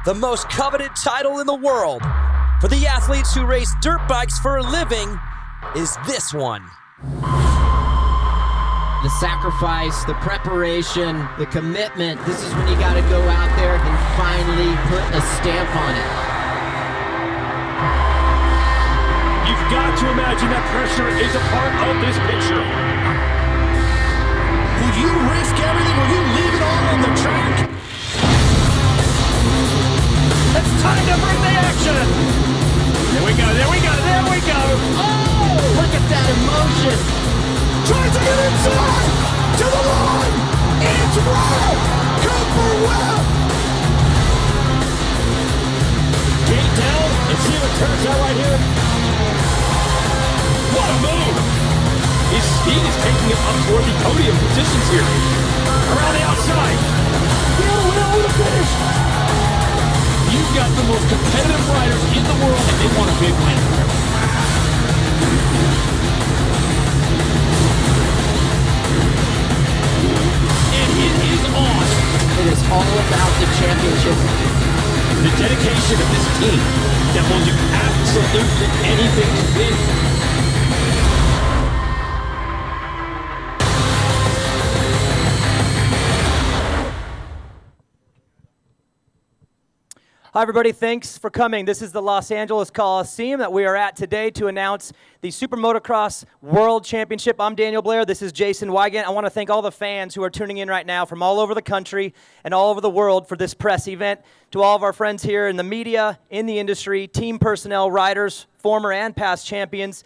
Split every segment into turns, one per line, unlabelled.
the most coveted title in the world for the athletes who race dirt bikes for a living is this one.
The sacrifice, the preparation, the commitment. This is when you got to go out there and finally put a stamp on it.
You've got to imagine that pressure is a part of this picture.
Will you risk everything? Will you leave it all on the track?
It's time to bring the action. There we go, there we go, there we go.
Oh, look at that emotion.
Tries to get inside, to the line. It's Webb. Cooper Webb.
Gate down and see what turns out right here. What a move. His speed is taking him up toward the podium positions here. Around the outside.
With a finish.
You've got the most competitive riders in the world, and they want a big win. And it is on.
It is all about the championship.
The dedication of this team that will do absolutely anything to win.
Hi, everybody. Thanks for coming. This is the Los Angeles Coliseum that we are at today to announce the SuperMotocross World Championship. I'm Daniel Blair. This is Jason Wygant. I want to thank all the fans who are tuning in right now from all over the country and all over the world for this press event. To all of our friends here in the media, in the industry, team personnel, riders, former and past champions,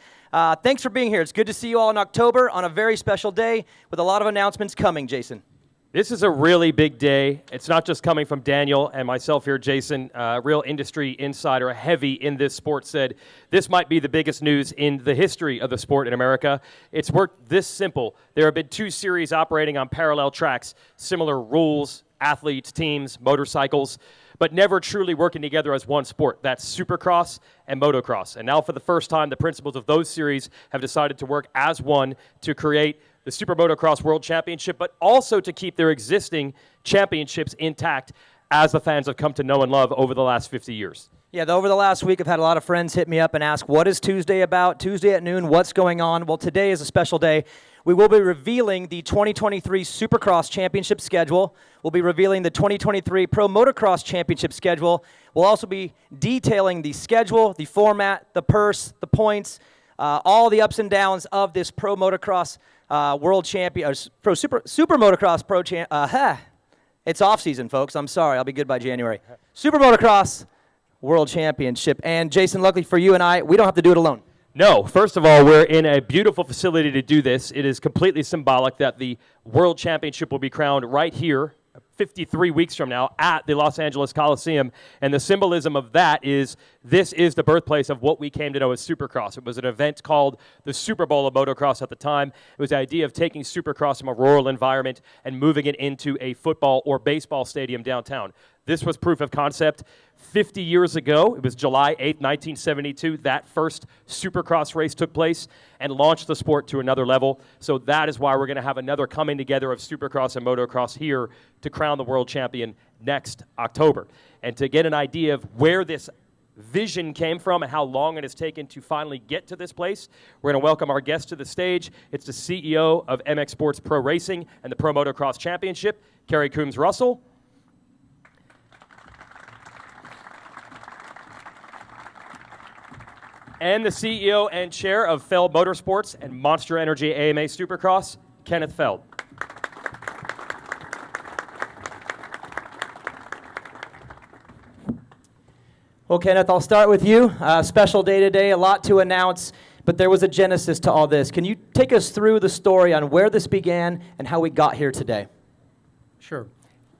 thanks for being here. It's good to see you all in October on a very special day with a lot of announcements coming, Jason.
This is a really big day. It's not just coming from Daniel and myself here, Jason. Real industry insider, heavy in this sport, said this might be the biggest news in the history of the sport in America. It's worked this simple. There have been two series operating on parallel tracks, similar rules, athletes, teams, motorcycles, but never truly working together as one sport. That's Supercross and Motocross. And now for the first time, the principals of those series have decided to work as one to create the SuperMotocross World Championship, but also to keep their existing championships intact as the fans have come to know and love over the last 50 years.
Yeah, over the last week, I've had a lot of friends hit me up and ask, what is Tuesday about? Tuesday at noon, what's going on? Well, today is a special day. We will be revealing the 2023 Supercross Championship schedule. We'll be revealing the 2023 Pro Motocross Championship schedule. We'll also be detailing the schedule, the format, the purse, the points, all the ups and downs of this Pro Motocross World Champion, Super Motocross Pro Champ. It's off season, folks. I'm sorry. I'll be good by January. Super Motocross World Championship. And Jason, luckily for you and I, we don't have to do it alone.
No. First of all, we're in a beautiful facility to do this. It is completely symbolic that the World Championship will be crowned right here 53 weeks from now at the Los Angeles Coliseum. And the symbolism of that is this is the birthplace of what we came to know as Supercross. It was an event called the Super Bowl of motocross at the time. It was the idea of taking Supercross from a rural environment and moving it into a football or baseball stadium downtown. This was proof of concept 50 years ago. It was July 8th, 1972. That first Supercross race took place and launched the sport to another level. So that is why we're going to have another coming together of Supercross and Motocross here to crown the world champion next October. And to get an idea of where this vision came from and how long it has taken to finally get to this place, we're going to welcome our guest to the stage. It's the CEO of MX Sports Pro Racing and the Pro Motocross Championship, Kerry Coombs-Russell. And the CEO and chair of Feld Motorsports and Monster Energy AMA Supercross, Kenneth Feld.
Well, Kenneth, I'll start with you. Special day today, a lot to announce, but there was a genesis to all this. Can you take us through the story on where this began and how we got here today?
Sure.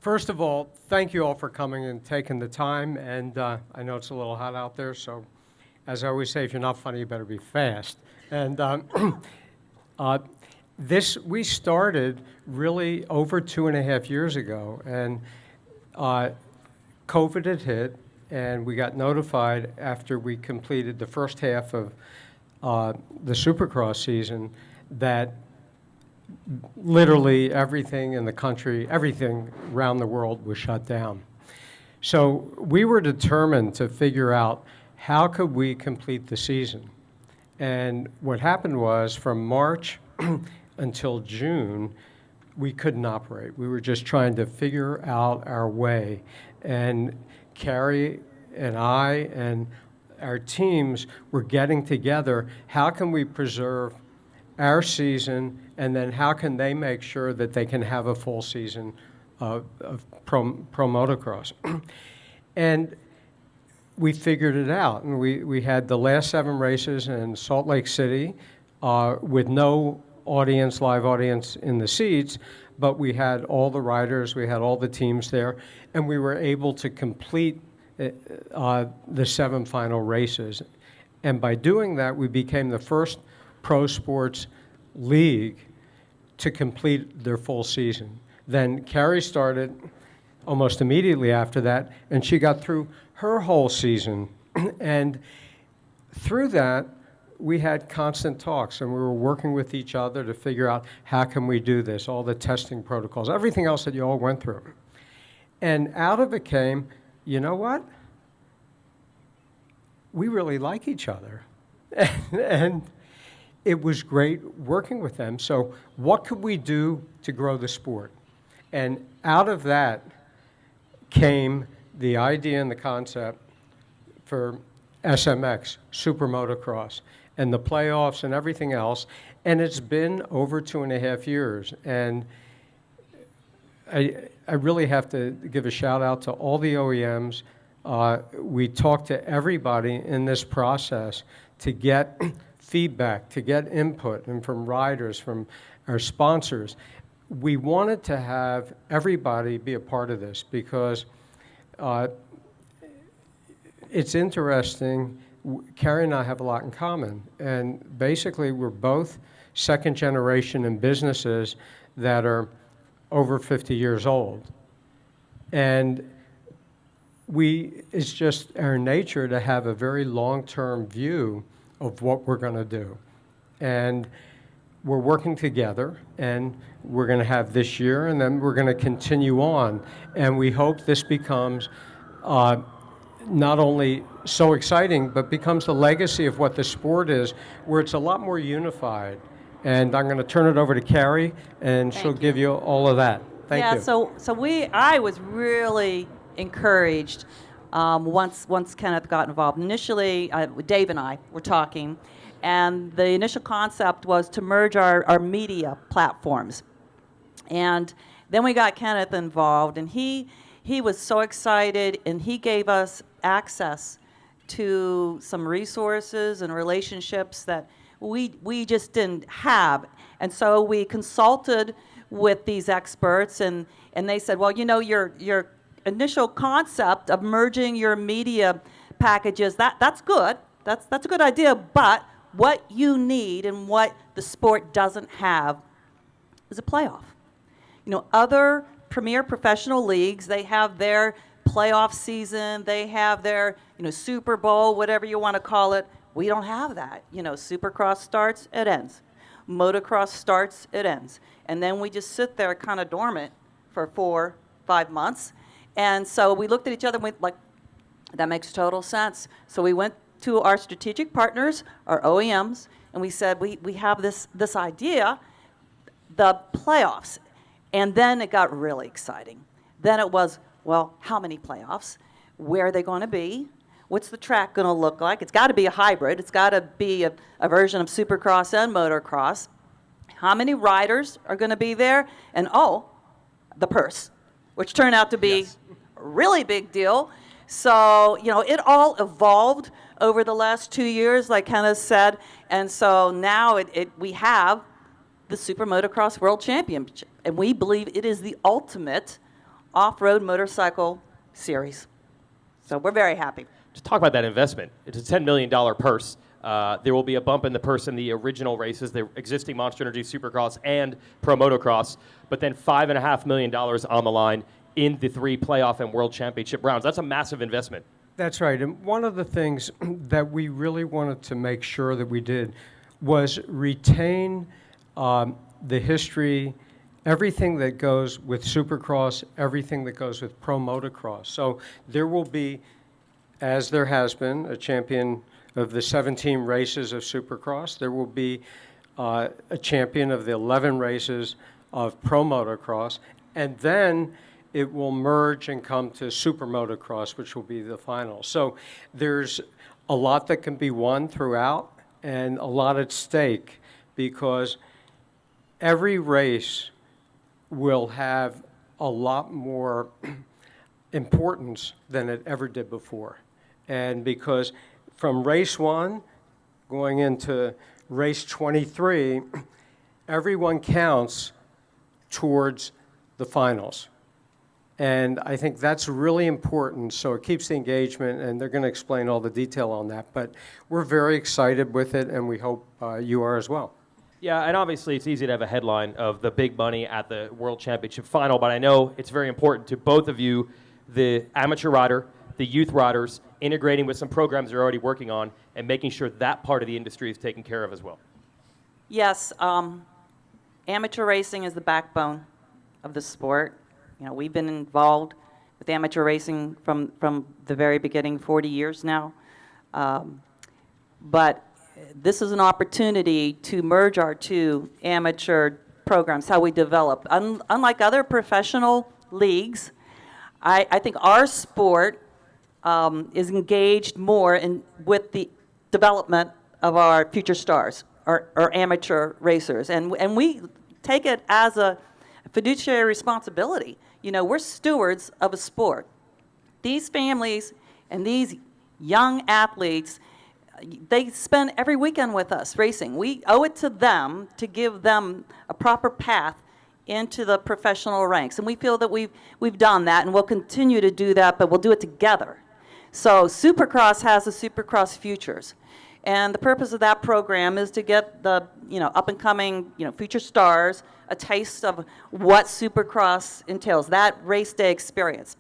First of all, thank you all for coming and taking the time, and I know it's a little hot out there, so as I always say, if you're not funny, you better be fast. And we started really over 2.5 years ago, and COVID had hit, and we got notified after we completed the first half of the Supercross season that literally everything in the country, everything around the world was shut down. So we were determined to figure out how could we complete the season. And what happened was from March until June, we couldn't operate. We were just trying to figure out our way. And Carrie and I and our teams were getting together. How can we preserve our season, and then how can they make sure that they can have a full season of pro motocross? And we figured it out. And we had the last 7 races in Salt Lake City with no audience, live audience in the seats, but we had all the riders, we had all the teams there, and we were able to complete the 7 final races. And by doing that, we became the first pro sports league to complete their full season. Then Carrie started almost immediately after that, and she got through her whole season. And through that, we had constant talks, and we were working with each other to figure out how can we do this, all the testing protocols, everything else that you all went through. And out of it came, you know what? We really like each other. And it was great working with them. So what could we do to grow the sport? And out of that came the idea and the concept for SMX, SuperMotocross, and the playoffs and everything else. And it's been over 2.5 years. And I really have to give a shout out to all the OEMs. We talked to everybody in this process to get feedback, to get input, and from riders, from our sponsors. We wanted to have everybody be a part of this because it's interesting. Carrie and I have a lot in common, and basically we're both second generation in businesses that are over 50 years old. And it's just our nature to have a very long-term view of what we're going to do. And we're working together, and we're going to have this year, and then we're going to continue on. And we hope this becomes not only so exciting, but becomes the legacy of what the sport is, where it's a lot more unified. And I'm going to turn it over to Carrie, and she'll give you all of that. Thank you.
So I was really encouraged once Kenneth got involved. Initially, Dave and I were talking, and the initial concept was to merge our media platforms. And then we got Kenneth involved, and he was so excited, and he gave us access to some resources and relationships that we just didn't have. And so we consulted with these experts, and they said, well, you know, your initial concept of merging your media packages, that's good. That's a good idea, but what you need and what the sport doesn't have is a playoff. You know, other premier professional leagues, they have their playoff season, they have their, you know, Super Bowl, whatever you want to call it. We don't have that. You know, Supercross starts, it ends. Motocross starts, it ends. And then we just sit there kind of dormant for 4-5 months. And so we looked at each other and went like, that makes total sense. So we went to our strategic partners, our OEMs, and we said, we have this idea, the playoffs. And then it got really exciting. Then it was, well, how many playoffs? Where are they going to be? What's the track going to look like? It's got to be a hybrid. It's got to be a version of Supercross and Motocross. How many riders are going to be there? And the purse, which turned out to be a really big deal. So, you know, it all evolved over the last 2 years, like Kenneth said. And so now we have the Super Motocross World Championship. And we believe it is the ultimate off-road motorcycle series. So we're very happy.
To talk about that investment, it's a $10 million purse. There will be a bump in the purse in the original races, the existing Monster Energy Supercross and Pro Motocross, but then $5.5 million on the line in the 3 playoff and world championship rounds. That's a massive investment.
That's right. And one of the things that we really wanted to make sure that we did was retain the history everything that goes with Supercross, everything that goes with Pro Motocross. So there will be, as there has been, a champion of the 17 races of Supercross. There will be a champion of the 11 races of Pro Motocross. And then it will merge and come to SuperMotocross, which will be the final. So there's a lot that can be won throughout and a lot at stake, because every race will have a lot more importance than it ever did before. And because from race 1 going into race 23, everyone counts towards the finals. And I think that's really important, so it keeps the engagement, and they're going to explain all the detail on that. But we're very excited with it, and we hope you are as well.
Yeah, and obviously it's easy to have a headline of the big money at the World Championship final, but I know it's very important to both of you, the amateur rider, the youth riders, integrating with some programs they're already working on and making sure that part of the industry is taken care of as well.
Yes, amateur racing is the backbone of the sport. You know, we've been involved with amateur racing from the very beginning, 40 years now. But this is an opportunity to merge our two amateur programs, how we develop. Unlike other professional leagues, I think our sport is engaged more with the development of our future stars, our amateur racers. And we take it as a fiduciary responsibility. You know, we're stewards of a sport. These families and these young athletes, they spend every weekend with us racing. We owe it to them to give them a proper path into the professional ranks. And we feel that we've done that, and we'll continue to do that, but we'll do it together. So Supercross has the Supercross Futures. And the purpose of that program is to get the up-and-coming future stars a taste of what Supercross entails, that race day experience.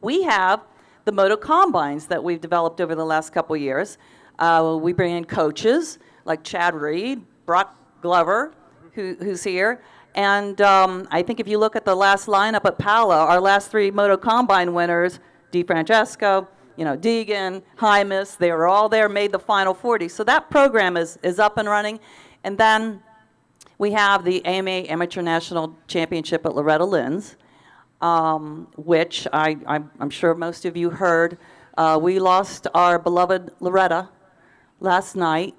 We have the Moto Combines that we've developed over the last couple years. We bring in coaches like Chad Reed, Brock Glover, who's here. And I think if you look at the last lineup at Pala, our last 3 Moto Combine winners, DeFrancesco, Deegan, Hymas, they were all there, made the final 40. So that program is up and running. And then we have the AMA Amateur National Championship at Loretta Lynn's, which I'm sure most of you heard. We lost our beloved Loretta last night.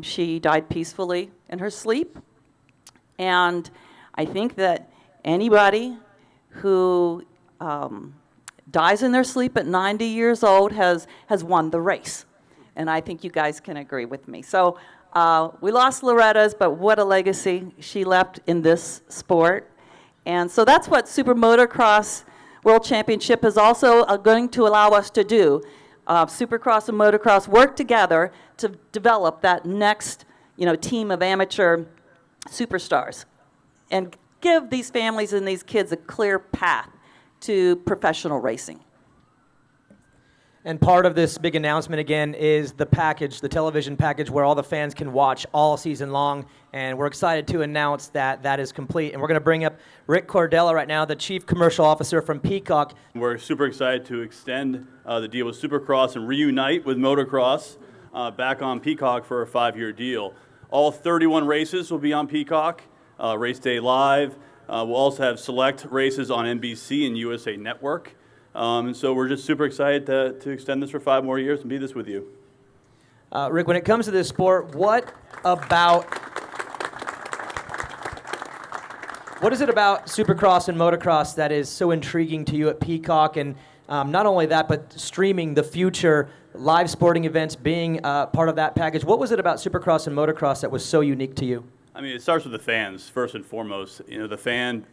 She died peacefully in her sleep. And I think that anybody who dies in their sleep at 90 years old has won the race. And I think you guys can agree with me. So we lost Loretta's, but what a legacy she left in this sport. And so that's what SuperMotocross World Championship is also going to allow us to do. Supercross and motocross work together to develop that next team of amateur superstars and give these families and these kids a clear path to professional racing.
And part of this big announcement, again, is the package, the television package, where all the fans can watch all season long. And we're excited to announce that that is complete. And we're going to bring up Rick Cordella right now, the Chief Commercial Officer from Peacock.
We're super excited to extend the deal with Supercross and reunite with Motocross back on Peacock for a 5-year deal. All 31 races will be on Peacock, Race Day Live. We'll also have select races on NBC and USA Network. And so we're just super excited to extend this for 5 more years and be this with you.
Rick, when it comes to this sport, what is it about Supercross and motocross that is so intriguing to you at Peacock? And not only that, but streaming the future live sporting events being part of that package. What was it about Supercross and motocross that was so unique to you?
I mean, it starts with the fans, first and foremost. The fan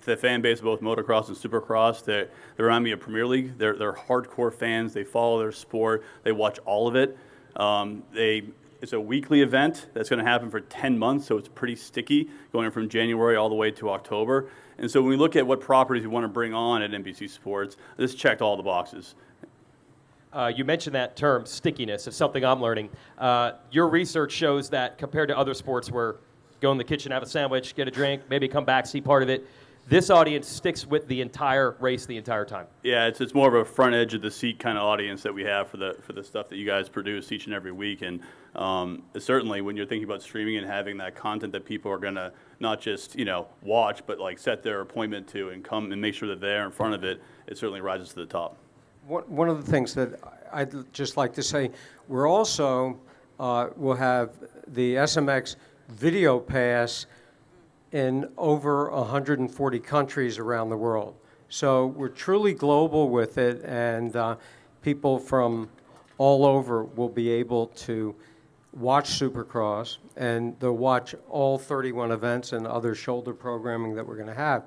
base of both motocross and supercross, they remind me of Premier League. They're hardcore fans. They follow their sport. They watch all of it. It's a weekly event that's going to happen for 10 months, so it's pretty sticky, going from January all the way to October. And so when we look at what properties we want to bring on at NBC Sports, this checked all the boxes.
You mentioned that term, stickiness. It's something I'm learning. Your research shows that compared to other sports where go in the kitchen, have a sandwich, get a drink, maybe come back, see part of it. This audience sticks with the entire race the entire time.
Yeah, it's more of a front edge of the seat kind of audience that we have for the stuff that you guys produce each and every week. And certainly when you're thinking about streaming and having that content that people are going to not just watch, but like set their appointment to and come and make sure that they're in front of it, it certainly rises to the top.
One of the things that I'd just like to say, we're also will have the SMX video pass in over 140 countries around the world. So we're truly global with it, and people from all over will be able to watch Supercross, and they'll watch all 31 events and other shoulder programming that we're going to have.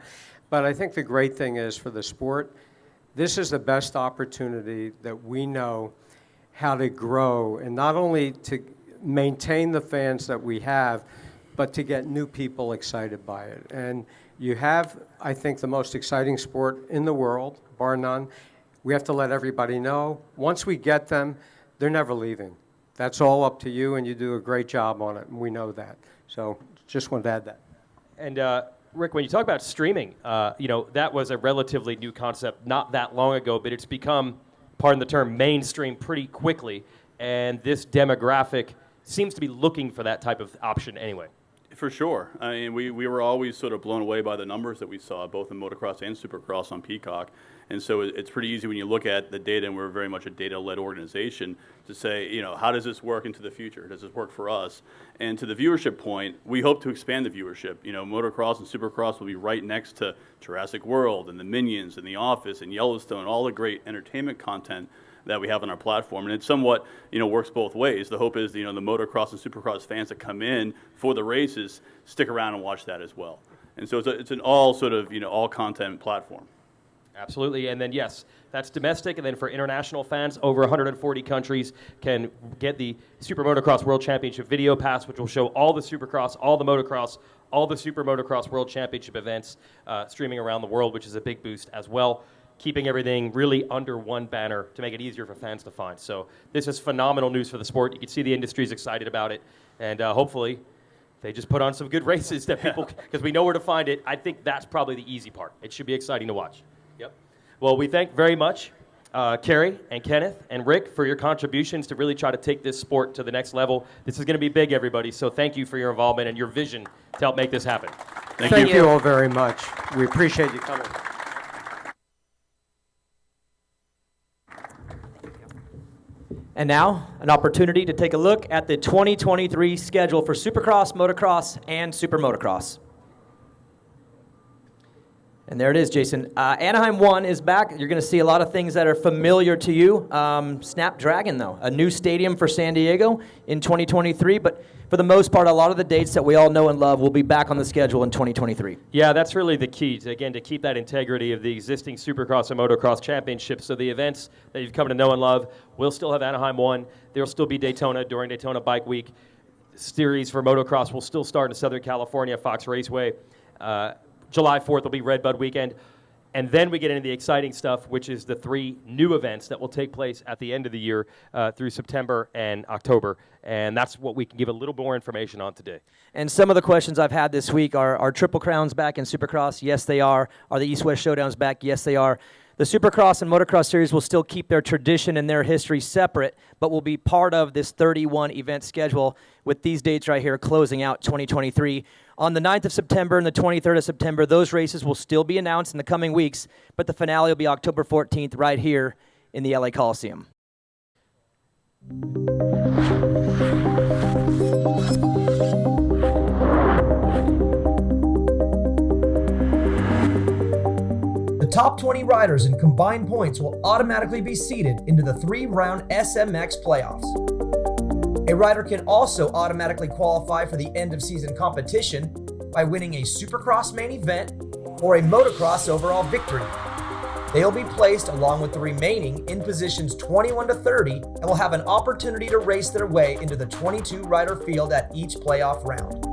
But I think the great thing is for the sport, this is the best opportunity that we know how to grow, and not only to maintain the fans that we have, but to get new people excited by it. And you have, I think, the most exciting sport in the world, bar none. We have to let everybody know. Once we get them, they're never leaving. That's all up to you, and you do a great job on it, and we know that. So just wanted to add that.
And Rick, when you talk about streaming, that was a relatively new concept not that long ago, but it's become, pardon the term, mainstream pretty quickly. And this demographic seems to be looking for that type of option anyway.
For sure. I mean, we were always sort of blown away by the numbers that we saw, both in motocross and supercross on Peacock. And so it's pretty easy when you look at the data, and we're very much a data-led organization, to say, how does this work into the future? Does this work for us? And to the viewership point, we hope to expand the viewership. Motocross and supercross will be right next to Jurassic World and the Minions and The Office and Yellowstone, all the great entertainment content that we have on our platform. And it somewhat, works both ways. The hope is, the motocross and supercross fans that come in for the races stick around and watch that as well. And so it's an all sort of, all content platform.
Absolutely. And then, yes, that's domestic. And then for international fans, over 140 countries can get the SuperMotocross World Championship Video Pass, which will show all the Supercross, all the Motocross, all the SuperMotocross World Championship events streaming around the world, which is a big boost as well, keeping everything really under one banner to make it easier for fans to find. So this is phenomenal news for the sport. You can see the industry's excited about it. And hopefully they just put on some good races that people, because we know where to find it. I think that's probably the easy part. It should be exciting to watch. Yep. Well, we thank very much Kerry and Kenneth and Rick for your contributions to really try to take this sport to the next level. This is going to be big, everybody. So thank you for your involvement and your vision to help make this happen.
Thank you all very much. We appreciate you coming.
And now, an opportunity to take a look at the 2023 schedule for Supercross, Motocross, and SuperMotocross. And there it is, Jason. Anaheim 1 is back. You're going to see a lot of things that are familiar to you. Snapdragon, though, a new stadium for San Diego in 2023. But for the most part, a lot of the dates that we all know and love will be back on the schedule in 2023.
Yeah, that's really the key, to keep that integrity of the existing Supercross and Motocross championships. So the events that you've come to know and love will still have Anaheim 1. There will still be Daytona during Daytona Bike Week. Series for Motocross will still start in Southern California, Fox Raceway. July 4th will be Red Bud Weekend. And then we get into the exciting stuff, which is the 3 new events that will take place at the end of the year through September and October. And that's what we can give a little more information on today.
And some of the questions I've had this week are Triple Crowns back in Supercross? Yes, they are. Are the East-West Showdowns back? Yes, they are. The Supercross and Motocross series will still keep their tradition and their history separate, but will be part of this 31 event schedule with these dates right here closing out 2023. On the 9th of September and the 23rd of September, those races will still be announced in the coming weeks, but the finale will be October 14th right here in the LA Coliseum. The top 20 riders in combined points will automatically be seeded into the 3-round SMX playoffs. A rider can also automatically qualify for the end-of-season competition by winning a Supercross main event or a Motocross overall victory. They will be placed along with the remaining in positions 21 to 30 and will have an opportunity to race their way into the 22-rider field at each playoff round.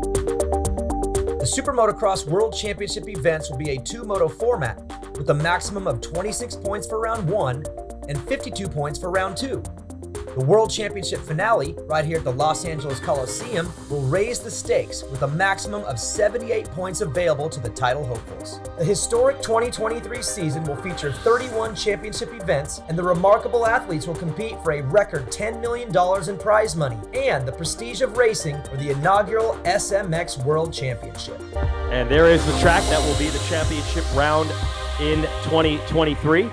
The SuperMotocross World Championship events will be a 2-moto format with a maximum of 26 points for round 1 and 52 points for round 2.
The World Championship finale, right here at the Los Angeles Coliseum, will raise the stakes with a maximum of 78 points available to the title hopefuls. The historic 2023 season will feature 31 championship events, and the remarkable athletes will compete for a record $10 million in prize money and the prestige of racing for the inaugural SMX World Championship.
And there is the track that will be the championship round in 2023.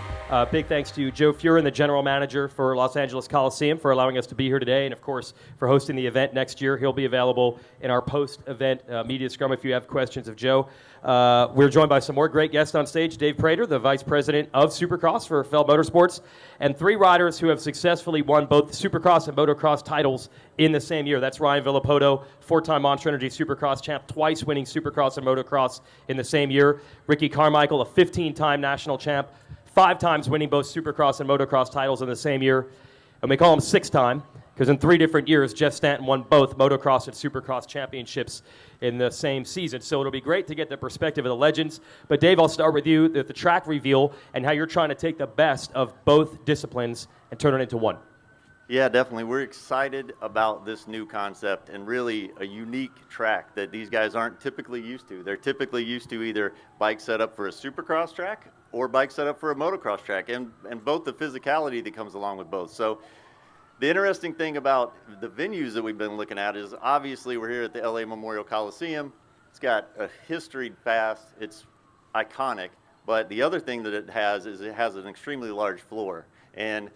Big thanks to Joe Furin, the general manager for Los Angeles Coliseum, for allowing us to be here today, and of course for hosting the event next year. He'll be available in our post-event media scrum if you have questions of Joe. We're joined by some more great guests on stage. Dave Prater, the vice president of Supercross for Feld Motorsports, and 3 riders who have successfully won both the Supercross and Motocross titles in the same year. That's Ryan Villapoto, 4-time Monster Energy Supercross champ, twice winning Supercross and Motocross in the same year. Ricky Carmichael, a 15-time national champ, 5 times winning both Supercross and Motocross titles in the same year. And we call him 6-time because in 3 different years, Jeff Stanton won both Motocross and Supercross championships in the same season. So it'll be great to get the perspective of the legends. But Dave, I'll start with you, the track reveal and how you're trying to take the best of both disciplines and turn it into one.
Yeah, definitely. We're excited about this new concept and really a unique track that these guys aren't typically used to. They're typically used to either bike set up for a Supercross track or bike set up for a motocross track, and both the physicality that comes along with both. So the interesting thing about the venues that we've been looking at is obviously we're here at the LA Memorial Coliseum. It's got a history past, it's iconic, but the other thing that it has is it has an extremely large floor. And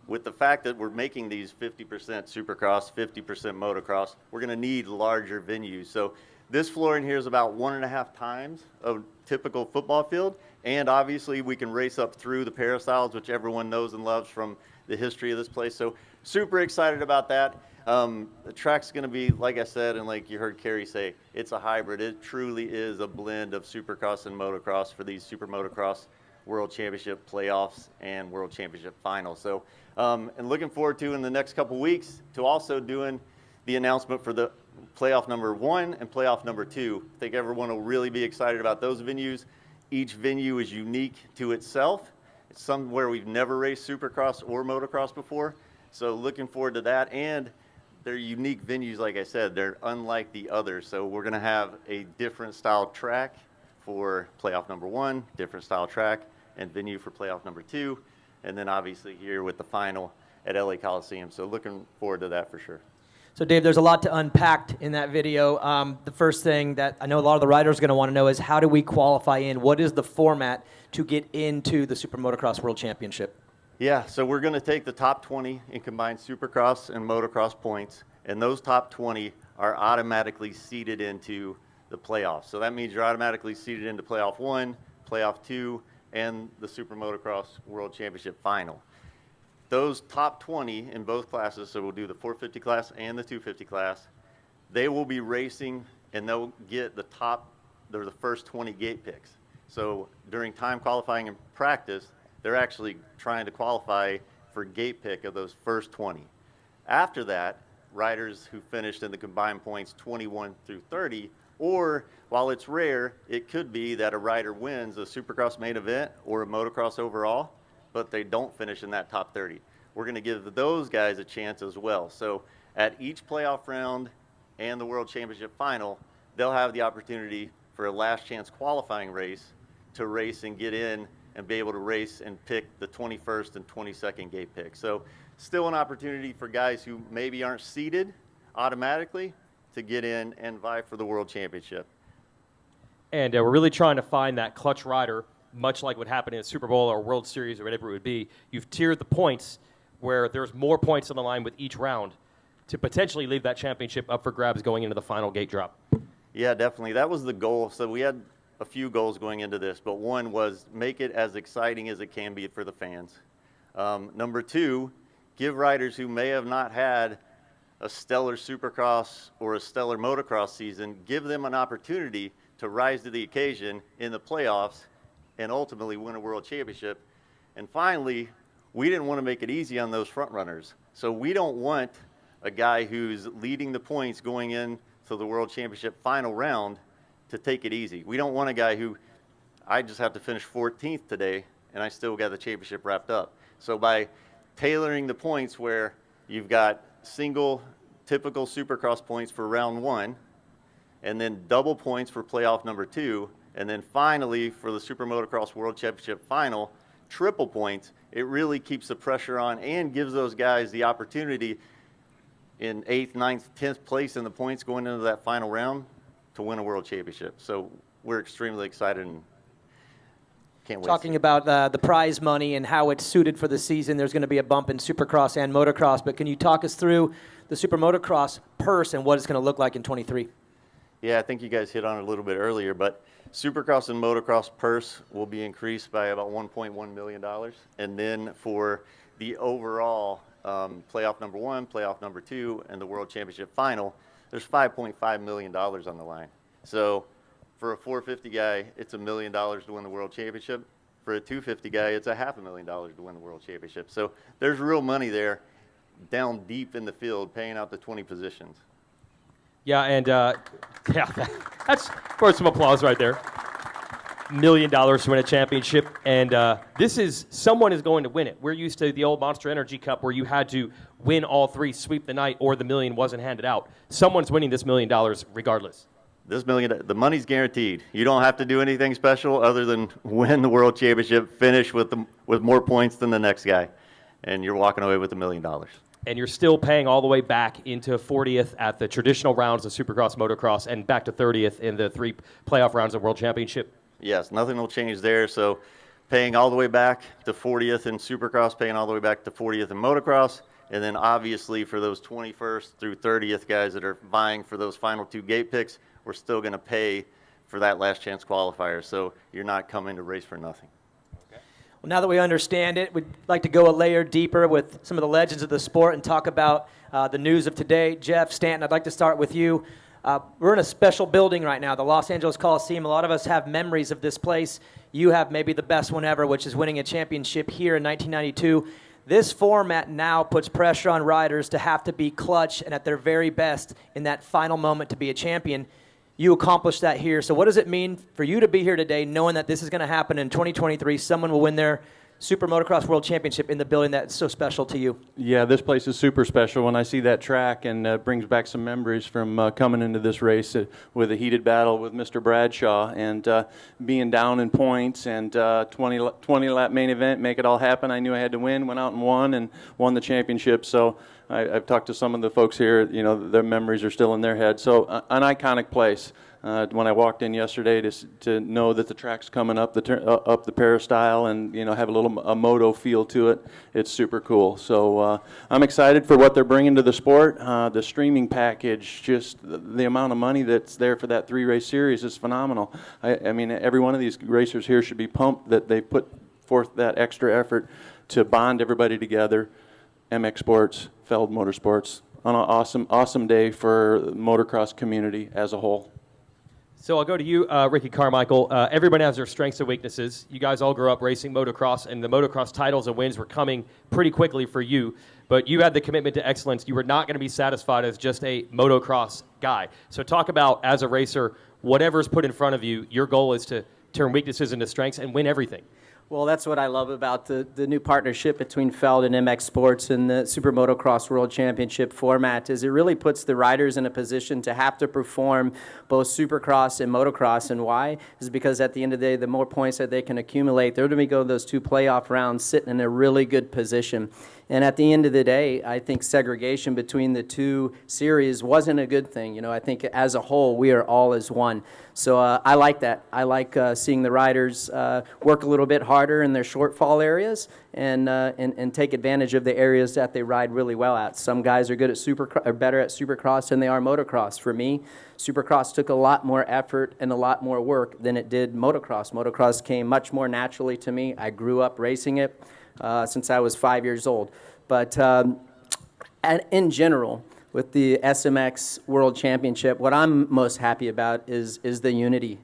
with the fact that we're making these 50% Supercross, 50% motocross, we're gonna need larger venues. So this floor in here is about 1.5 times a typical football field. And obviously we can race up through the peristyles, which everyone knows and loves from the history of this place. So super excited about that. The track's gonna be, like I said, and like you heard Kerry say, it's a hybrid. It truly is a blend of Supercross and motocross for these SuperMotocross World Championship playoffs and World Championship finals. So, and looking forward to in the next couple weeks to also doing the announcement for the playoff number 1 and playoff number 2. I think everyone will really be excited about those venues. Each venue is unique to itself. It's somewhere we've never raced Supercross or motocross before. So looking forward to that. And they're unique venues, like I said. They're unlike the others. So we're going to have a different style track for playoff number 1, different style track and venue for playoff number 2. And then obviously here with the final at LA Coliseum. So looking forward to that for sure.
So, Dave, there's a lot to unpack in that video. The first thing that I know a lot of the riders are going to want to know is how do we qualify in? What is the format to get into the SuperMotocross World Championship?
Yeah, so we're going to take the top 20 in combined Supercross and Motocross points, and those top 20 are automatically seeded into the playoffs. So that means you're automatically seeded into playoff 1, playoff 2, and the SuperMotocross World Championship final. Those top 20 in both classes, so we'll do the 450 class and the 250 class, they will be racing and they'll get the first 20 gate picks. So during time qualifying and practice, they're actually trying to qualify for gate pick of those first 20. After that, riders who finished in the combined points 21 through 30, or while it's rare, it could be that a rider wins a Supercross main event or a motocross overall, but they don't finish in that top 30. We're going to give those guys a chance as well. So at each playoff round and the World Championship final, they'll have the opportunity for a last chance qualifying race to race and get in and be able to race and pick the 21st and 22nd gate pick. So still an opportunity for guys who maybe aren't seeded automatically to get in and vie for the World Championship.
And we're really trying to find that clutch rider, much like what happened in the Super Bowl or World Series or whatever it would be. You've tiered the points where there's more points on the line with each round to potentially leave that championship up for grabs going into the final gate drop.
Yeah, definitely. That was the goal. So we had a few goals going into this, but one was make it as exciting as it can be for the fans. Number 2, give riders who may have not had a stellar Supercross or a stellar motocross season, give them an opportunity to rise to the occasion in the playoffs and ultimately win a world championship. And finally, we didn't want to make it easy on those front runners. So we don't want a guy who's leading the points going in to the world championship final round to take it easy. We don't want a guy who, I just have to finish 14th today and I still got the championship wrapped up. So by tailoring the points where you've got single typical Supercross points for round 1, and then double points for playoff number 2, and then finally for the SuperMotocross World Championship final, triple points. It really keeps the pressure on and gives those guys the opportunity in 8th, 9th, 10th place in the points going into that final round to win a world championship. So we're extremely excited and can't wait.
Talking about the prize money and how it's suited for the season, there's going to be a bump in Supercross and Motocross, but can you talk us through the SuperMotocross purse and what it's going to look like in 23?
Yeah, I think you guys hit on it a little bit earlier, but Supercross and Motocross purse will be increased by about $1.1 million. And then for the overall playoff number 1, playoff number 2, and the World Championship final, there's $5.5 million on the line. So for a 450 guy, it's $1 million to win the World Championship. For a 250 guy, it's $500,000 to win the World Championship. So there's real money there down deep in the field paying out the 20 positions.
Yeah, and that's for some applause right there. $1 million to win a championship, and someone is going to win it. We're used to the old Monster Energy Cup where you had to win all 3, sweep the night, or the million wasn't handed out. Someone's winning this $1 million regardless.
This million, the money's guaranteed. You don't have to do anything special other than win the World Championship, finish with more points than the next guy, and you're walking away with $1 million.
And you're still paying all the way back into 40th at the traditional rounds of Supercross, Motocross, and back to 30th in the 3 playoff rounds of World Championship.
Yes, nothing will change there. So paying all the way back to 40th in Supercross, paying all the way back to 40th in Motocross, and then obviously for those 21st through 30th guys that are vying for those final 2 gate picks, we're still going to pay for that last chance qualifier. So you're not coming to race for nothing.
Well, now that we understand it, we'd like to go a layer deeper with some of the legends of the sport and talk about the news of today. Jeff, Stanton, I'd like to start with you. We're in a special building right now, the Los Angeles Coliseum. A lot of us have memories of this place. You have maybe the best one ever, which is winning a championship here in 1992. This format now puts pressure on riders to have to be clutch and at their very best in that final moment to be a champion. You accomplished that here. So what does it mean for you to be here today knowing that this is going to happen in 2023? Someone will win their Super Motocross World Championship in the building that's so special to you.
Yeah, this place is super special. When I see that track, and brings back some memories from coming into this race with a heated battle with Mr. Bradshaw and being down in points and 20-lap main event, make it all happen. I knew I had to win, went out and won the championship. So I've talked to some of the folks here, their memories are still in their head. So an iconic place. When I walked in yesterday to know that the track's coming up the peristyle and have a Moto feel to it, it's super cool. So I'm excited for what they're bringing to the sport. The streaming package, just the amount of money that's there for that 3-race series is phenomenal. I mean, every one of these racers here should be pumped that they put forth that extra effort to bond everybody together. MX Sports, Feld Motorsports, on an awesome day for the motocross community as a whole.
So I'll go to you, Ricky Carmichael. Everybody has their strengths and weaknesses. You guys all grew up racing motocross, and the motocross titles and wins were coming pretty quickly for you. But you had the commitment to excellence. You were not going to be satisfied as just a motocross guy. So talk about, as a racer, whatever's put in front of you, your goal is to turn weaknesses into strengths and win everything.
Well, that's what I love about the new partnership between Feld and MX Sports and the Super Motocross World Championship format is it really puts the riders in a position to have to perform both Supercross and Motocross. And why? Is because at the end of the day, the more points that they can accumulate, they're going to go those 2 playoff rounds sitting in a really good position. And at the end of the day, I think segregation between the 2 series wasn't a good thing. I think as a whole, we are all as one. So I like that. I like seeing the riders work a little bit harder in their shortfall areas and take advantage of the areas that they ride really well at. Some guys are good at better at Supercross than they are Motocross. For me, Supercross took a lot more effort and a lot more work than it did Motocross. Motocross came much more naturally to me. I grew up racing it since I was 5 years old. But in general, with the SMX World Championship, what I'm most happy about is the unity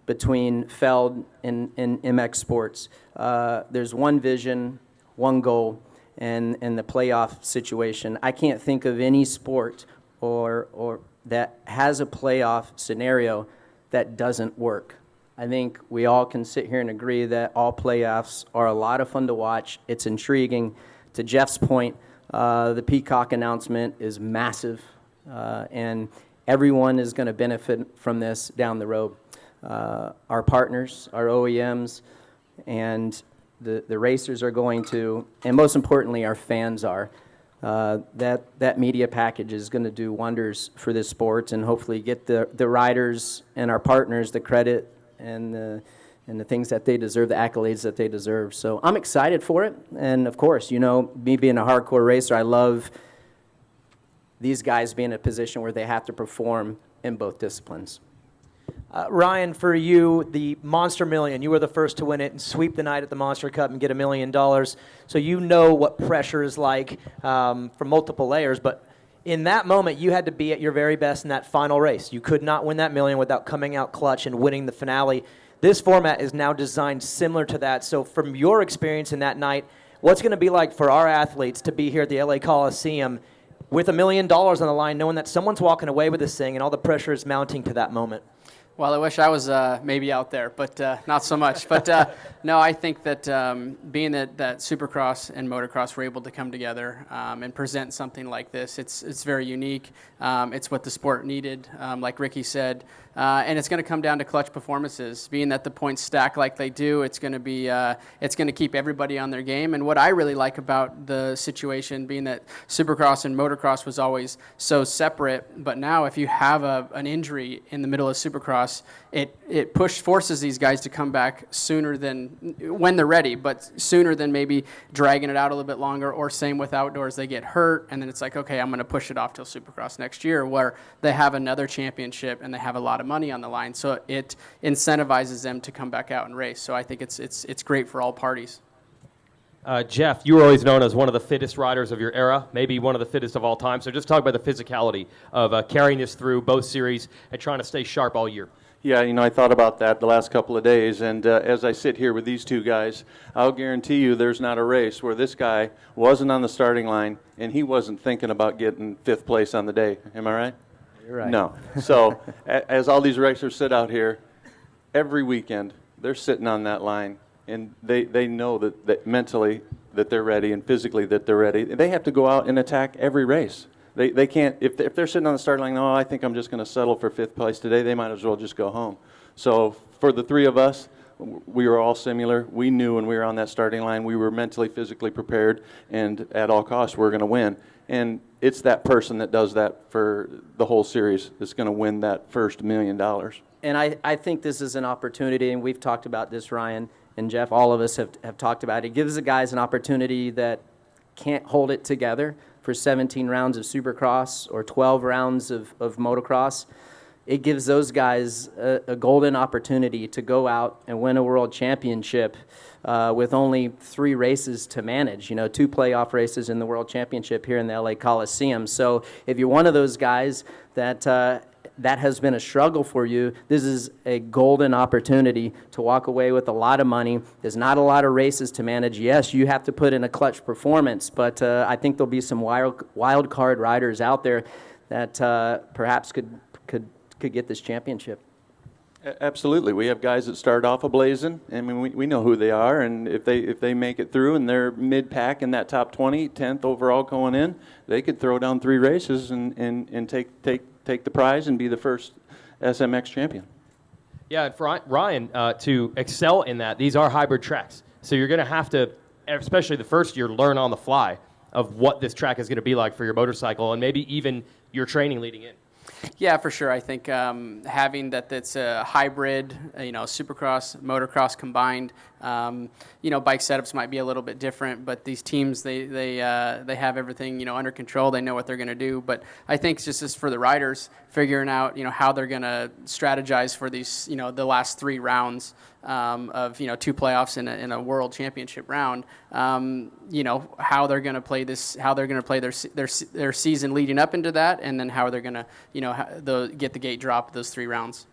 between Feld and MX Sports. There's one vision, one goal, and the playoff situation. I can't think of any sport or that has a playoff scenario that doesn't work. I think we all can sit here and agree that all playoffs are a lot of fun to watch. It's intriguing. To Jeff's point, The Peacock announcement is massive, and everyone is going to benefit from this down the road. Our partners, our OEMs, and the racers are going to, and most importantly, our fans are. That media package is going to do wonders for this sport, and hopefully get the riders and our partners the credit and the things that they deserve, the accolades that they deserve. So I'm excited for it, and of course, you know, me being a hardcore racer, I love these guys being in a position where they have to perform in both disciplines.
Ryan, for you, the Monster Million, you were the first to win it and sweep the night at the Monster Cup and get $1 million. So you know what pressure is like from multiple layers. But in that moment, you had to be at your very best in that final race. You could not win that million without coming out clutch and winning the finale. This format is now designed similar to that. So from your experience in that night, what's going to be like for our athletes to be here at the LA Coliseum with $1 million on the line, knowing that someone's walking away with this thing and all the pressure is mounting to that moment?
Well, I wish I was maybe out there, but not so much. But no, I think that being that Supercross and Motocross were able to come together and present something like this, it's very unique. It's what the sport needed, like Ricky said, and it's going to come down to clutch performances. Being that the points stack like they do, it's going to be it's going to keep everybody on their game. And what I really like about the situation, being that Supercross and Motocross was always so separate, but now if you have an injury in the middle of Supercross, it forces these guys to come back sooner than when they're ready, but sooner than maybe dragging it out a little bit longer. Or same with outdoors, they get hurt, and then it's like, okay, I'm going to push it off till Supercross next year, where they have another championship and they have a lot of money on the line. So it incentivizes them to come back out and race. So I think it's great for all parties.
Jeff, you were always known as one of the fittest riders of your era, maybe one of the fittest of all time. So just talk about the physicality of carrying this through both series and trying to stay sharp all year.
Yeah, you know, I thought about that the last couple of days, and as I sit here with these two guys, I'll guarantee you there's not a race where this guy wasn't on the starting line and he wasn't thinking about getting 5th place on the day. Am I right?
You're right.
No. So as all these racers sit out here, every weekend they're sitting on that line, and they know that mentally that they're ready and physically that they're ready. They have to go out and attack every race. They can't, if they're sitting on the starting line, no, I think I'm just going to settle for 5th place today, they might as well just go home. So for the three of us, we were all similar. We knew when we were on that starting line, we were mentally, physically prepared, and at all costs, we're going to win. And it's that person that does that for the whole series that's going to win that first $1 million.
And I think this is an opportunity, and we've talked about this, Ryan and Jeff, all of us have talked about it. It gives the guys an opportunity that can't hold it together for 17 rounds of Supercross or 12 rounds of Motocross. It gives those guys a golden opportunity to go out and win a world championship with only 3 races to manage, 2 playoff races in the world championship here in the LA Coliseum. So if you're one of those guys that has been a struggle for you, this is a golden opportunity to walk away with a lot of money. There's not a lot of races to manage. Yes, you have to put in a clutch performance, but I think there'll be some wild card riders out there that perhaps could get this championship.
Absolutely. We have guys that start off ablazing. I mean, we know who they are, and if they make it through and they're mid-pack in that top 20, 10th overall going in, they could throw down 3 races and take the prize and be the first SMX champion.
Yeah, and for Ryan, to excel in that, these are hybrid tracks. So you're going to have to, especially the first year, learn on the fly of what this track is going to be like for your motorcycle and maybe even your training leading in.
Yeah, for sure. I think having that's a hybrid, Supercross, Motocross combined, bike setups might be a little bit different, but these teams, they have everything, under control. They know what they're going to do. But I think just as for the riders, figuring out, how they're going to strategize for these, the last 3 rounds of 2 playoffs in a world championship round, how they're going to play this, how they're going to play their season leading up into that, and then how they're going to, get the gate drop those 3 rounds.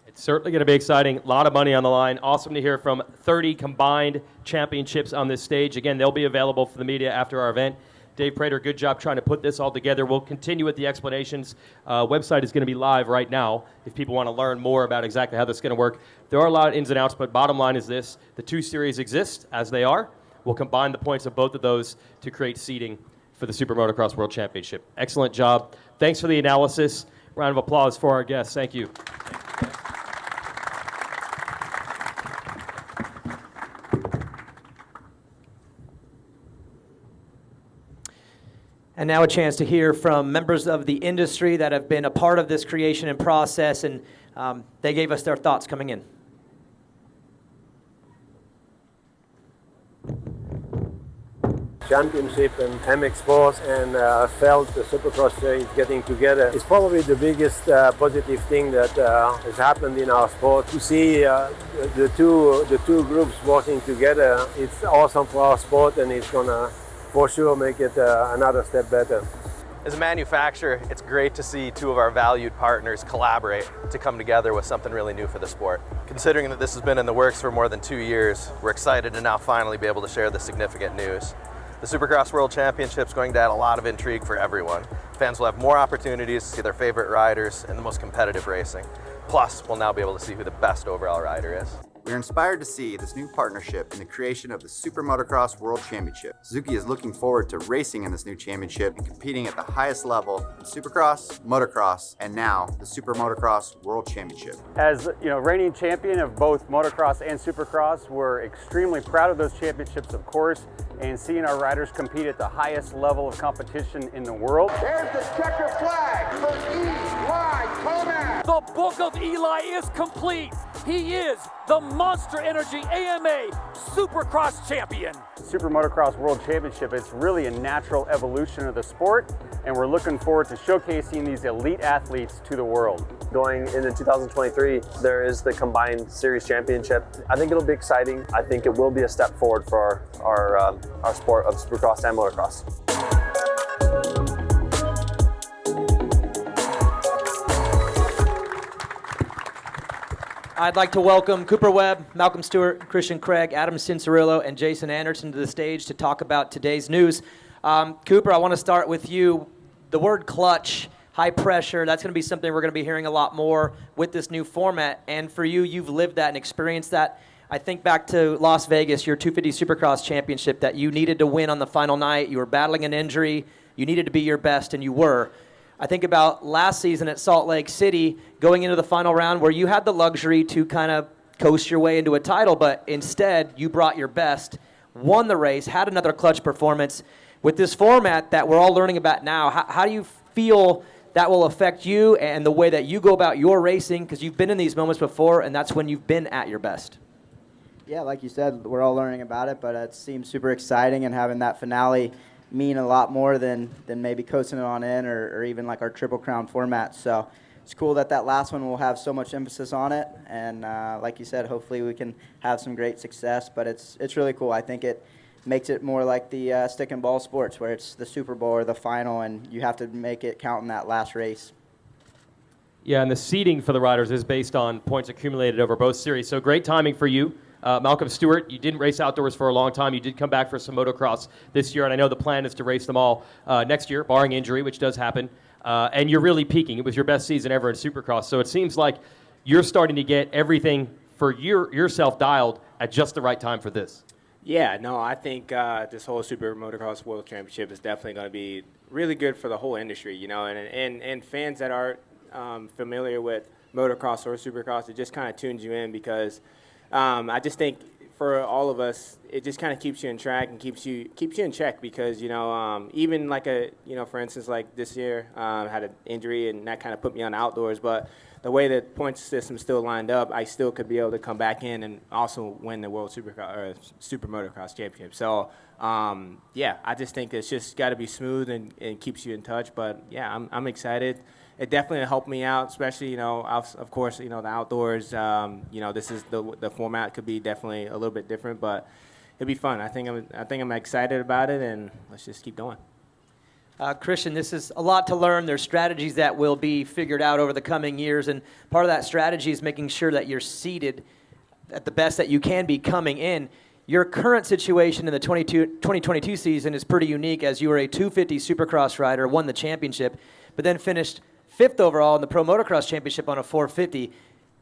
It's certainly going to be exciting. A lot of money on the line. Awesome to hear from 30 combined championships on this stage. Again, they'll be available for the media after our event. Dave Prater, good job trying to put this all together. We'll continue with the explanations. Website is going to be live right now if people want to learn more about exactly how this is going to work. There are a lot of ins and outs, but bottom line is this. The 2 series exist as they are. We'll combine the points of both of those to create seeding for the Super Motocross World Championship. Excellent job. Thanks for the analysis. Round of applause for our guests. Thank you.
And now a chance to hear from members of the industry that have been a part of this creation and process, and they gave us their thoughts coming in.
Championship and MX Sports and Feld, the Supercross series getting together is probably the biggest positive thing that has happened in our sport. To see the two groups working together, it's awesome for our sport, and it's gonna for sure make it another step better.
As a manufacturer, it's great to see two of our valued partners collaborate to come together with something really new for the sport. Considering that this has been in the works for more than 2 years, we're excited to now finally be able to share the significant news. The Supercross World Championship is going to add a lot of intrigue for everyone. Fans will have more opportunities to see their favorite riders in the most competitive racing. Plus, we'll now be able to see who the best overall rider is.
We are inspired to see this new partnership in the creation of the Super Motocross World Championship. Suzuki is looking forward to racing in this new championship and competing at the highest level in Supercross, Motocross, and now the Super Motocross World Championship.
As reigning champion of both Motocross and Supercross, we're extremely proud of those championships, of course, and seeing our riders compete at the highest level of competition in the world.
There's the checker flag for Eli Tomac.
The book of Eli is complete. He is the Monster Energy AMA Supercross champion.
Super Motocross World Championship is really a natural evolution of the sport, and we're looking forward to showcasing these elite athletes to the world.
Going into 2023, there is the combined series championship. I think it'll be exciting. I think it will be a step forward for our sport of Supercross and Motocross.
I'd like to welcome Cooper Webb, Malcolm Stewart, Christian Craig, Adam Cincerillo, and Jason Anderson to the stage to talk about today's news. Cooper, I want to start with you. The word clutch, high pressure, that's going to be something we're going to be hearing a lot more with this new format. And for you, you've lived that and experienced that. I think back to Las Vegas, your 250 Supercross championship, that you needed to win on the final night. You were battling an injury. You needed to be your best, and you were. I think about last season at Salt Lake City, going into the final round where you had the luxury to kind of coast your way into a title, but instead you brought your best, won the race, had another clutch performance. With this format that we're all learning about now, how do you feel that will affect you and the way that you go about your racing? Because you've been in these moments before, and that's when you've been at your best.
Yeah, like you said, we're all learning about it, but it seems super exciting, and having that finale mean a lot more than maybe coasting it on in or even like our Triple Crown format. So it's cool that last one will have so much emphasis on it, and like you said, hopefully we can have some great success, but it's really cool. I think it makes it more like the stick and ball sports, where it's the Super Bowl or the final, and you have to make it count in that last race.
Yeah, and the seeding for the riders is based on points accumulated over both series, so great timing for you. Malcolm Stewart, you didn't race outdoors for a long time. You did come back for some motocross this year, and I know the plan is to race them all next year, barring injury, which does happen. And you're really peaking. It was your best season ever in Supercross, so it seems like you're starting to get everything for yourself dialed at just the right time for this.
Yeah, no, I think this whole Super Motocross World Championship is definitely going to be really good for the whole industry, and fans that aren't familiar with motocross or Supercross, it just kind of tunes you in because I just think for all of us, it just kind of keeps you in track and keeps you in check because even like for instance, like this year, had an injury and that kind of put me on outdoors. But the way the point system still lined up, I still could be able to come back in and also win the World Super Motocross Championship. So yeah, I just think it's just got to be smooth and keeps you in touch. But yeah, I'm excited. It definitely helped me out, especially, of course, the outdoors. This is the format could be definitely a little bit different, but it'll be fun. I think I'm excited about it, and let's just keep going.
Christian, this is a lot to learn. There's strategies that will be figured out over the coming years, and part of that strategy is making sure that you're seated at the best that you can be coming in. Your current situation in the 2022 season is pretty unique, as you were a 250 Supercross rider, won the championship, but then finished 5th overall in the Pro Motocross Championship on a 450.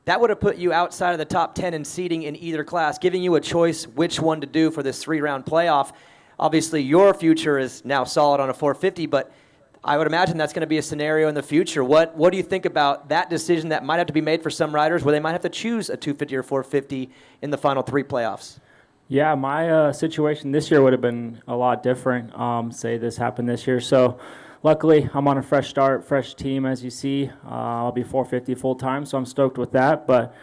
That would have put you outside of the top 10 in seeding in either class, giving you a choice which one to do for this 3-round playoff. Obviously, your future is now solid on a 450, but I would imagine that's going to be a scenario in the future. What do you think about that decision that might have to be made for some riders where they might have to choose a 250 or 450 in the final 3 playoffs?
Yeah, my situation this year would have been a lot different, say this happened this year. So luckily, I'm on a fresh start, fresh team, as you see. I'll be 450 full-time, so I'm stoked with that. But,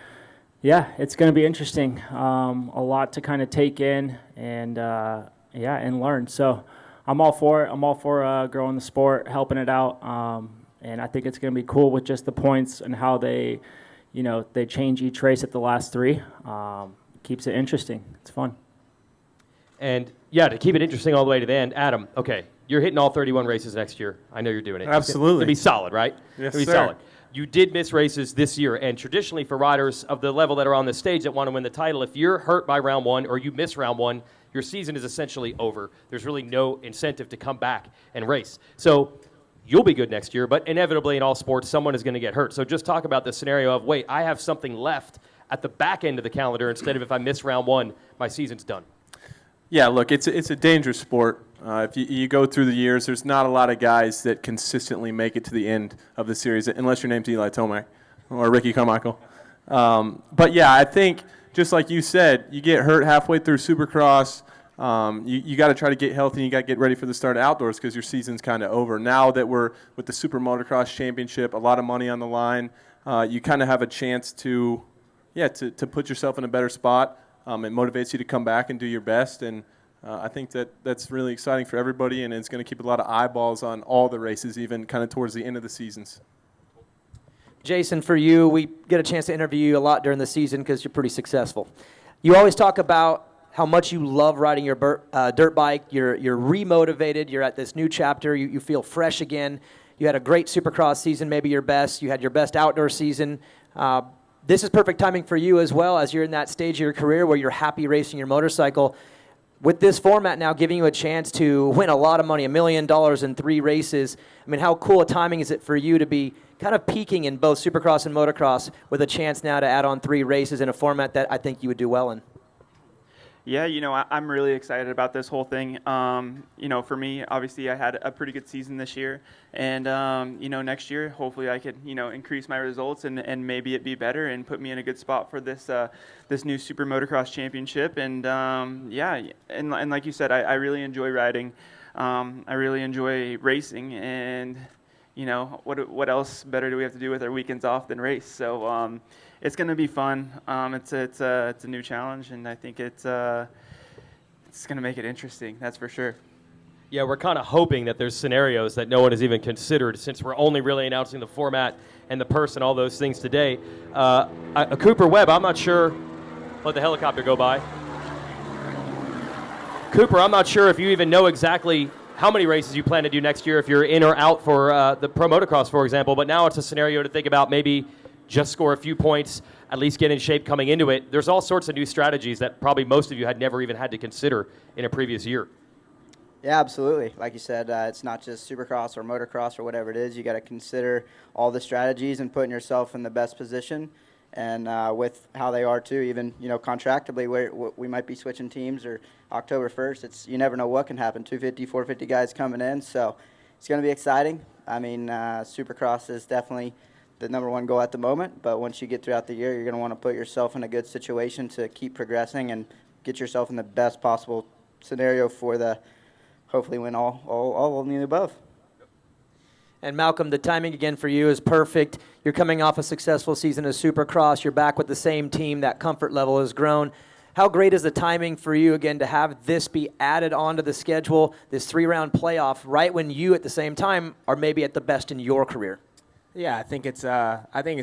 yeah, it's going to be interesting. A lot to kind of take in and learn. So I'm all for it. I'm all for growing the sport, helping it out. And I think it's going to be cool with just the points and how they change each race at the last 3. Keeps it interesting. It's fun.
And, yeah, to keep it interesting all the way to the end, Adam, okay, you're hitting all 31 races next year. I know you're doing it.
Absolutely.
It'll be solid, right?
Yes,
It'll be
sir.
solid. You did miss races this year, and traditionally for riders of the level that are on the stage that want to win the title, if you're hurt by round 1 or you miss round 1, your season is essentially over. There's really no incentive to come back and race. So you'll be good next year, but inevitably in all sports, someone is going to get hurt. So just talk about the scenario of, wait, I have something left at the back end of the calendar instead of if I miss round 1, my season's done.
Yeah, look, it's a dangerous sport. If you go through the years, there's not a lot of guys that consistently make it to the end of the series, unless your name's Eli Tomac or Ricky Carmichael. But, yeah, I think just like you said, you get hurt halfway through Supercross. You got to try to get healthy, and you got to get ready for the start of outdoors because your season's kind of over. Now that we're with the Super Motocross Championship, a lot of money on the line, you kind of have a chance to put yourself in a better spot. It motivates you to come back and do your best, and I think that's really exciting for everybody, and it's going to keep a lot of eyeballs on all the races, even kind of towards the end of the seasons.
Jason, for you, we get a chance to interview you a lot during the season because you're pretty successful. You always talk about how much you love riding your dirt bike. You're remotivated. You're at this new chapter. You feel fresh again. You had a great Supercross season, maybe your best. You had your best outdoor season. This is perfect timing for you as well, as you're in that stage of your career where you're happy racing your motorcycle. With this format now giving you a chance to win a lot of money, $1 million in 3 races, I mean, how cool a timing is it for you to be kind of peaking in both Supercross and Motocross with a chance now to add on 3 races in a format that I think you would do well in?
Yeah, I'm really excited about this whole thing. For me, obviously, I had a pretty good season this year. And, next year, hopefully I could, increase my results and maybe it be better and put me in a good spot for this this new Super Motocross Championship. And, and like you said, I really enjoy riding. I really enjoy racing. And, what else better do we have to do with our weekends off than race? So, it's going to be fun. It's a new challenge, and I think it's going to make it interesting. That's for sure.
Yeah, we're kind of hoping that there's scenarios that no one has even considered, since we're only really announcing the format and the person, all those things today. Cooper Webb, I'm not sure. Let the helicopter go by. Cooper, I'm not sure if you even know exactly how many races you plan to do next year, if you're in or out for the Pro Motocross, for example. But now it's a scenario to think about, maybe just score a few points, at least get in shape coming into it. There's all sorts of new strategies that probably most of you had never even had to consider in a previous year.
Yeah, absolutely. Like you said, it's not just Supercross or Motocross or whatever it is. You got to consider all the strategies and putting yourself in the best position. And with how they are too, even contractually, we might be switching teams or October 1st. You never know what can happen. 250, 450 guys coming in, so it's going to be exciting. I mean, Supercross is definitely the number 1 goal at the moment, but once you get throughout the year, you're going to want to put yourself in a good situation to keep progressing and get yourself in the best possible scenario for the hopefully win all of the above.
And Malcolm, the timing again for you is perfect. You're coming off a successful season of Supercross. You're back with the same team. That comfort level has grown. How great is the timing for you, again, to have this be added onto the schedule, this 3-round playoff, right when you, at the same time, are maybe at the best in your career?
Yeah, I think it's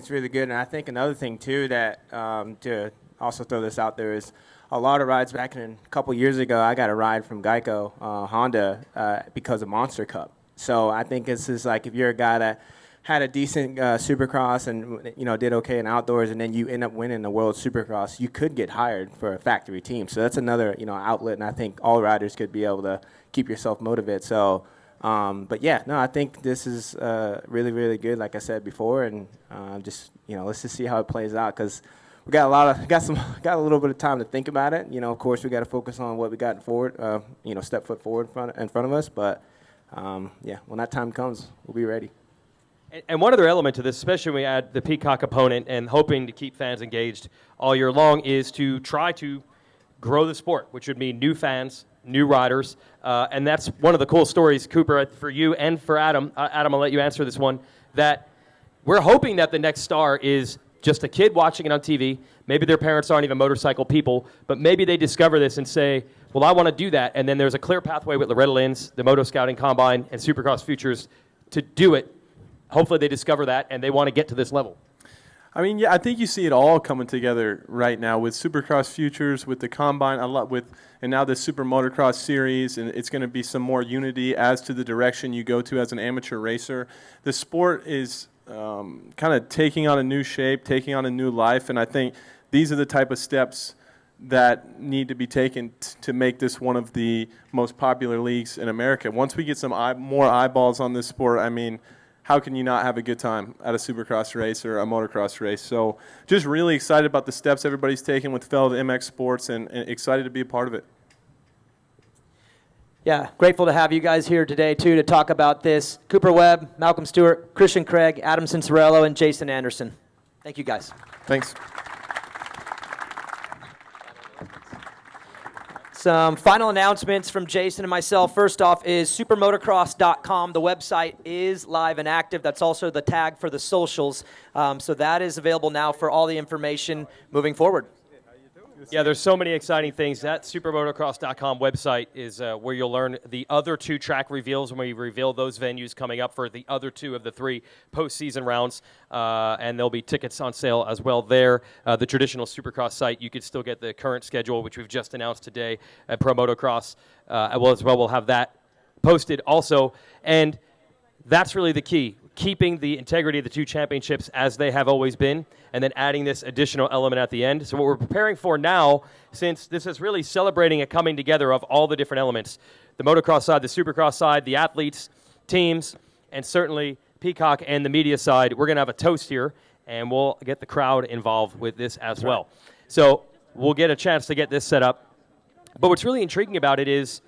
really good, and I think another thing too that to also throw this out there is a lot of rides back in a couple years ago. I got a ride from Geico Honda because of Monster Cup. So I think this is like, if you're a guy that had a decent Supercross and did okay in outdoors, and then you end up winning the World Supercross, you could get hired for a factory team. So that's another outlet, and I think all riders could be able to keep yourself motivated. So. But yeah, no, I think this is really, really good, like I said before, and let's just see how it plays out, because we got a little bit of time to think about it. You know, of course, we got to focus on what we got forward. You know, step foot forward in front of us. But yeah, when that time comes, we'll be ready.
And one other element to this, especially when we add the Peacock component and hoping to keep fans engaged all year long, is to try to grow the sport, which would mean new fans, new riders. And that's one of the cool stories, Cooper, for you and for Adam. Adam, I'll let you answer this one. That we're hoping that the next star is just a kid watching it on TV. Maybe their parents aren't even motorcycle people, but maybe they discover this and say, well, I want to do that. And then there's a clear pathway with Loretta Lynn's, the Moto Scouting Combine, and Supercross Futures to do it. Hopefully they discover that and they want to get to this level.
I mean, yeah, I think you see it all coming together right now with Supercross Futures, with the Combine, and now the Super Motocross Series, and it's going to be some more unity as to the direction you go to as an amateur racer. The sport is kind of taking on a new shape, taking on a new life, and I think these are the type of steps that need to be taken to make this one of the most popular leagues in America. Once we get some more eyeballs on this sport, I mean, how can you not have a good time at a Supercross race or a motocross race? So just really excited about the steps everybody's taking with Feld MX Sports and excited to be a part of it.
Yeah, grateful to have you guys here today, too, to talk about this. Cooper Webb, Malcolm Stewart, Christian Craig, Adam Cincerello, and Jason Anderson. Thank you, guys.
Thanks.
Some final announcements from Jason and myself. First off is supermotocross.com. The website is live and active. That's also the tag for the socials. So that is available now for all the information moving forward.
Yeah, there's so many exciting things. That supermotocross.com website is where you'll learn the other two track reveals when we reveal those venues coming up for the other two of the three postseason rounds. And there'll be tickets on sale as well there. The traditional Supercross site, you could still get the current schedule, which we've just announced today at Pro Motocross. We'll have that posted also. And that's really the key. Keeping the integrity of the two championships as they have always been, and then adding this additional element at the end. So what we're preparing for now, since this is really celebrating a coming together of all the different elements, the motocross side, the supercross side, the athletes, teams, and certainly Peacock and the media side, we're going to have a toast here, and we'll get the crowd involved with this as well. So we'll get a chance to get this set up. But what's really intriguing about it is,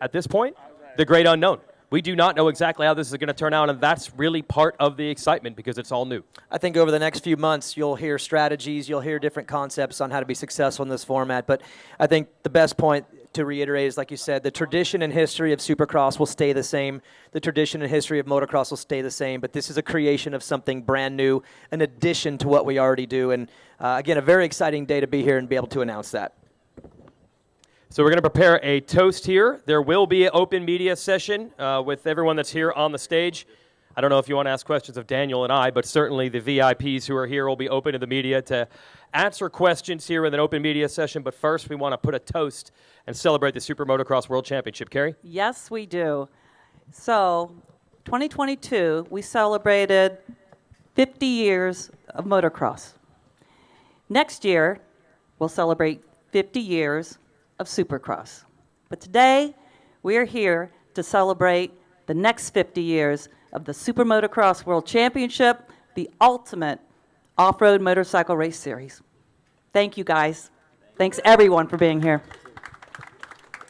at this point, the great unknown. We do not know exactly how this is going to turn out, and that's really part of the excitement because it's all new.
I think over the next few months, you'll hear strategies, you'll hear different concepts on how to be successful in this format. But I think the best point to reiterate is, like you said, the tradition and history of Supercross will stay the same. The tradition and history of motocross will stay the same. But this is a creation of something brand new, an addition to what we already do. And again, a very exciting day to be here and be able to announce that.
So we're going to prepare a toast here. There will be an open media session with everyone that's here on the stage. I don't know if you want to ask questions of Daniel and I, but certainly the VIPs who are here will be open to the media to answer questions here in an open media session. But first, we want to put a toast and celebrate the Super Motocross World Championship. Carrie?
Yes, we do. So 2022, we celebrated 50 years of motocross. Next year, we'll celebrate 50 years of Supercross. But today, we are here to celebrate the next 50 years of the Super Motocross World Championship, the ultimate off-road motorcycle race series. Thank you, guys. Thanks, everyone, for being here.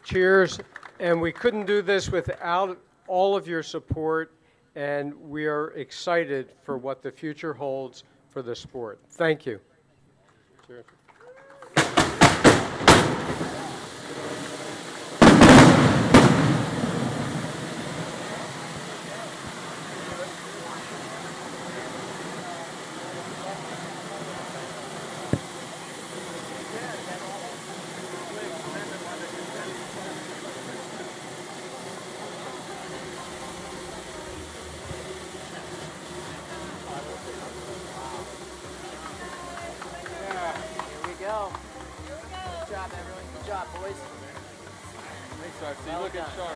Cheers. And we couldn't do this without all of your support, and we are excited for what the future holds for the sport. Thank you. Cheers.
Good job, everyone. Good job, boys.
Thanks, RC. Looking sharp.